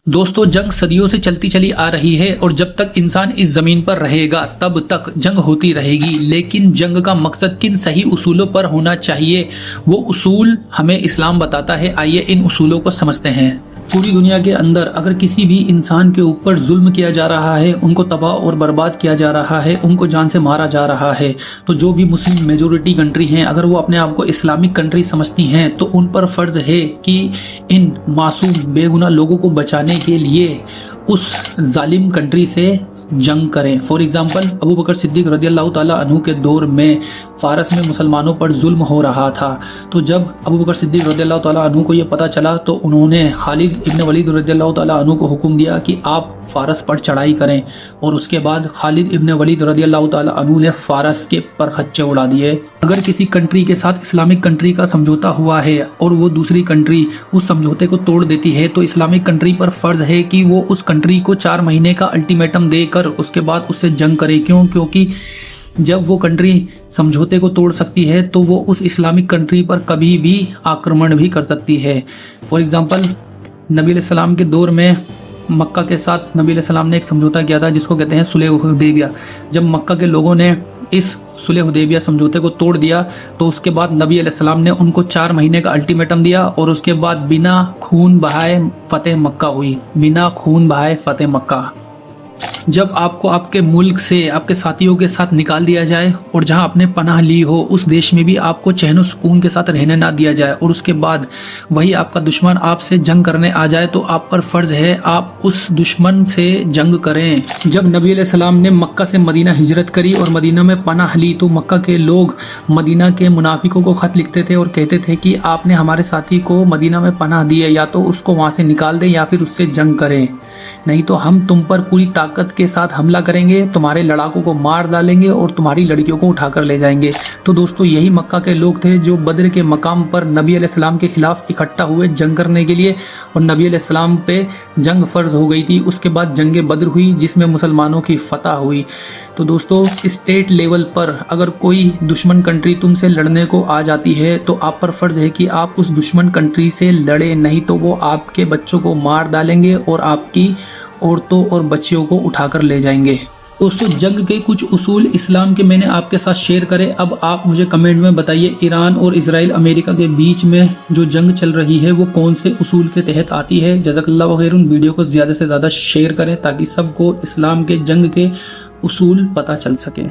दोस्तों, जंग सदियों से चलती चली आ रही है और जब तक इंसान इस जमीन पर रहेगा तब तक जंग होती रहेगी। लेकिन जंग का मकसद किन सही उसूलों पर होना चाहिए, वो उसूल हमें इस्लाम बताता है। आइए इन उसूलों को समझते हैं। पूरी दुनिया के अंदर अगर किसी भी इंसान के ऊपर जुल्म किया जा रहा है, उनको तबाह और बर्बाद किया जा रहा है, उनको जान से मारा जा रहा है, तो जो भी मुस्लिम मेजोरिटी कंट्री हैं, अगर वो अपने आप को इस्लामिक कंट्री समझती हैं तो उन पर फ़र्ज़ है कि इन मासूम बेगुनाह लोगों को बचाने के लिए उस जालिम कंट्री से जंग करें। फॉर एग्जाम्पल, अबू बकर सिद्दीक रदियल्लाहु ताला अन्हु के दौर में फ़ारस में मुसलमानों पर जुल्म हो रहा था। तो जब अबू बकर सिद्दीक रदियल्लाहु ताला अन्हु को ये पता चला तो उन्होंने खालिद इब्न वलीद रदियल्लाहु ताला अन्हु को हुक्म दिया कि आप फ़ारस पर चढ़ाई करें। और उसके बाद खालिद इब्न वलीद रदियल्लाहु ताला अन्हु ने फ़ारस के परखच्चे उड़ा दिए। अगर किसी कंट्री के साथ इस्लामिक कंट्री का समझौता हुआ है और वो दूसरी कंट्री उस समझौते को तोड़ देती है तो इस्लामिक कंट्री पर फ़र्ज़ है कि वो उस कंट्री को 4 महीने का अल्टीमेटम देकर उसके बाद उससे जंग करे। क्योंकि जब वो कंट्री समझौते को तोड़ सकती है तो वो उस इस्लामिक कंट्री पर कभी भी आक्रमण भी कर सकती है। फॉर एग्जांपल, नबी अलैहिस्सलाम के दौर में मक्का के साथ नबी अलैहिस्सलाम ने एक समझौता किया था जिसको कहते हैं सुलह हुदैबिया। जब मक्का के लोगों ने इस सुलह हुदैबिया समझौते को तोड़ दिया तो उसके बाद नबी अलैहिस्सलाम ने उनको 4 महीने का अल्टीमेटम दिया और उसके बाद बिना खून बहाए फतेह मक्का हुई। बिना खून बहाए फतेह मक्का। जब आपको आपके मुल्क से आपके साथियों के साथ निकाल दिया जाए और जहां आपने पनाह ली हो उस देश में भी आपको चैन सुकून के साथ रहने ना दिया जाए और उसके बाद वही आपका दुश्मन आपसे जंग करने आ जाए तो आप पर फर्ज है आप उस दुश्मन से जंग करें। जब नबी अलैहिस्सलाम ने मक्का से मदीना हिजरत करी और मदीना में पनाह ली तो मक्का के लोग मदीना के मुनाफिकों को खत लिखते थे और कहते थे कि आपने हमारे साथी को मदीना में पनाह दी है, या तो उसको वहां से निकाल दें या फिर उससे जंग करें, नहीं तो हम तुम पर पूरी ताकत के साथ हमला करेंगे, तुम्हारे लड़ाकों को मार डालेंगे और तुम्हारी लड़कियों को उठाकर ले जाएंगे। तो दोस्तों, यही मक्का के लोग थे जो बद्र के मकाम पर नबी अलैहिस्सलाम के खिलाफ इकट्ठा हुए जंग करने के लिए और नबी अलैहिस्सलाम पे जंग फर्ज हो गई थी। उसके बाद जंग बद्र हुई जिसमें मुसलमानों की फतह हुई। तो दोस्तों, स्टेट लेवल पर अगर कोई दुश्मन कंट्री तुमसे लड़ने को आ जाती है तो आप पर फर्ज है कि आप उस दुश्मन कंट्री से लड़े, नहीं तो वो आपके बच्चों को मार डालेंगे और आपकी औरतों और बच्चियों को उठाकर ले जाएंगे। दोस्तों, जंग के कुछ उसूल इस्लाम के मैंने आपके साथ शेयर करे। अब आप मुझे कमेंट में बताइए, ईरान और इजराइल अमेरिका के बीच में जो जंग चल रही है वो कौन से उसूल के तहत आती है। जज़ाकल्लाहु खैरन। वीडियो को ज़्यादा से ज़्यादा शेयर करें ताकि सबको इस्लाम के जंग के उसूल पता चल सके।